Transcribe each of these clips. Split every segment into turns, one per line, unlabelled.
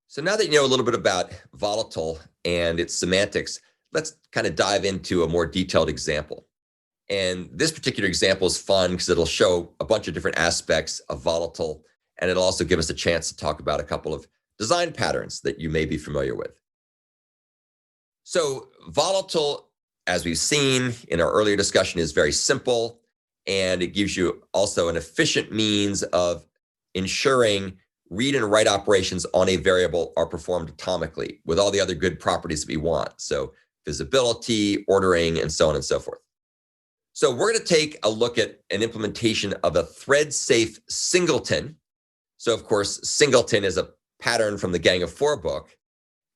So now that you know a little bit about volatile and its semantics, let's kind of dive into a more detailed example. And this particular example is fun because it'll show a bunch of different aspects of volatile, and it'll also give us a chance to talk about a couple of design patterns that you may be familiar with. So volatile, as we've seen in our earlier discussion, is very simple, and it gives you also an efficient means of ensuring read and write operations on a variable are performed atomically with all the other good properties that we want. So visibility, ordering, and so on and so forth. So we're going to take a look at an implementation of a thread-safe singleton. So of course, singleton is a pattern from the Gang of Four book.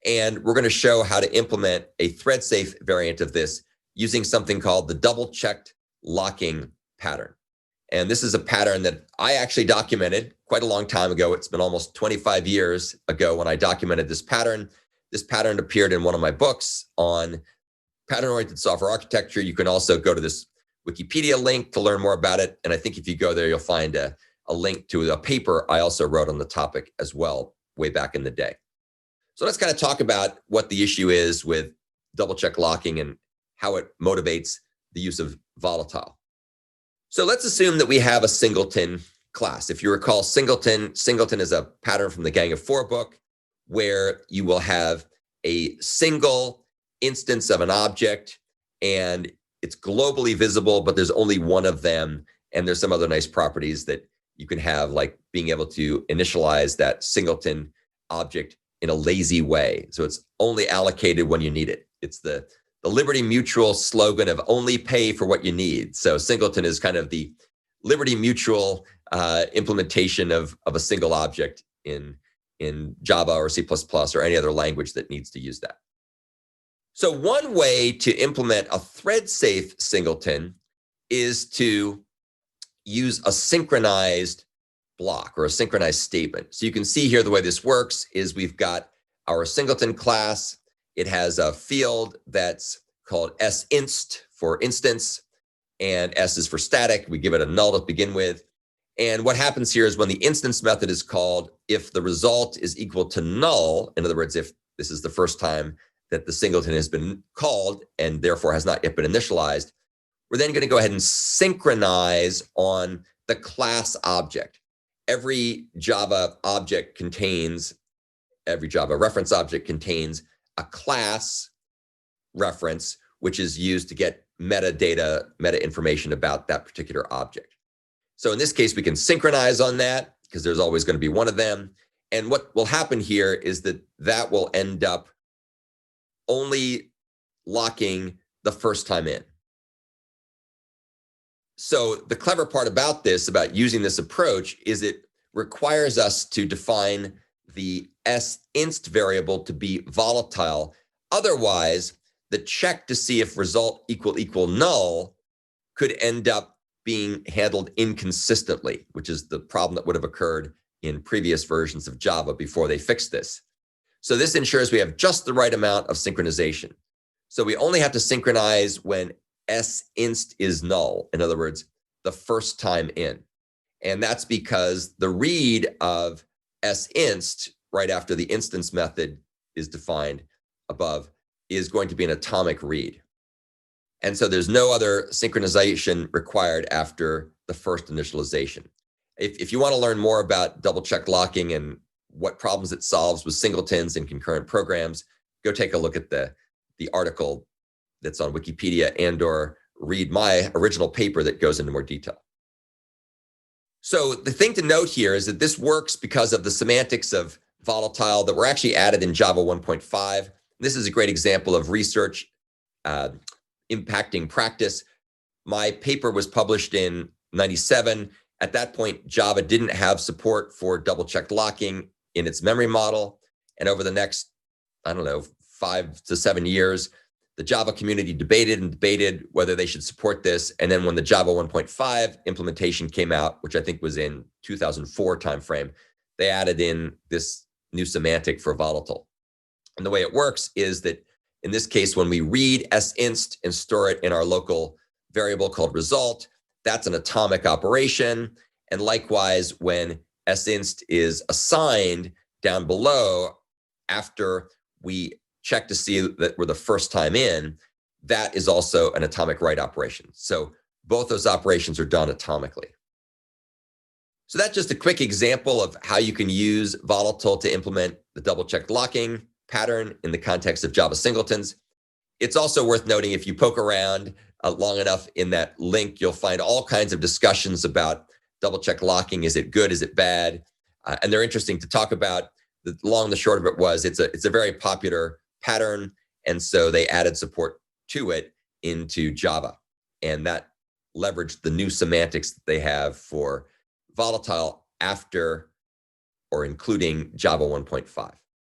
And we're going to show how to implement a thread-safe variant of this using something called the double-checked locking pattern. And this is a pattern that I actually documented quite a long time ago. It's been almost 25 years ago when I documented this pattern. This pattern appeared in one of my books on pattern-oriented software architecture. You can also go to this Wikipedia link to learn more about it. And I think if you go there, you'll find a link to a paper I also wrote on the topic as well, way back in the day. So let's kind of talk about what the issue is with double-check locking and how it motivates the use of volatile. So let's assume that we have a singleton class. If you recall, singleton is a pattern from the Gang of Four book where you will have a single instance of an object and it's globally visible, but there's only one of them. And there's some other nice properties that you can have, like being able to initialize that singleton object in a lazy way. So it's only allocated when you need it. It's the Liberty Mutual slogan of only pay for what you need. So singleton is kind of the Liberty Mutual implementation of a single object in Java or C++ or any other language that needs to use that. So one way to implement a thread-safe singleton is to use a synchronized block or a synchronized statement. So you can see here the way this works is we've got our singleton class. It has a field that's called sinst for instance, and S is for static. We give it a null to begin with. And what happens here is when the instance method is called, if the result is equal to null, in other words, if this is the first time that the singleton has been called and therefore has not yet been initialized, we're then going to go ahead and synchronize on the class object. Every Java reference object contains a class reference, which is used to get meta information about that particular object. So in this case, we can synchronize on that because there's always going to be one of them. And what will happen here is that will end up only locking the first time in. So the clever part about this, about using this approach, is it requires us to define the sinst variable to be volatile. Otherwise, the check to see if result equal null could end up being handled inconsistently, which is the problem that would have occurred in previous versions of Java before they fixed this. So this ensures we have just the right amount of synchronization. So we only have to synchronize when sinst is null. In other words, the first time in. And that's because the read of sinst right after the instance method is defined above is going to be an atomic read. And so there's no other synchronization required after the first initialization. If you want to learn more about double-check locking and what problems it solves with singletons and concurrent programs, go take a look at the article that's on Wikipedia and/or read my original paper that goes into more detail. So the thing to note here is that this works because of the semantics of volatile that were actually added in Java 1.5. This is a great example of research impacting practice. My paper was published in '97. At that point, Java didn't have support for double-checked locking in its memory model. And over the next, 5 to 7 years, the Java community debated whether they should support this. And then when the Java 1.5 implementation came out, which I think was in 2004 timeframe, they added in this new semantic for volatile. And the way it works is that in this case, when we read sinst and store it in our local variable called result, that's an atomic operation. And likewise, when sinst is assigned down below, after we check to see that we're the first time in, that is also an atomic write operation. So both those operations are done atomically. So that's just a quick example of how you can use Volatile to implement the double-checked locking pattern in the context of Java singletons. It's also worth noting, if you poke around long enough in that link, you'll find all kinds of discussions about double-check locking. Is it good? Is it bad? And they're interesting to talk about. The long and the short of it was it's a very popular pattern, and so they added support to it into Java, and that leveraged the new semantics that they have for Volatile after or including Java 1.5.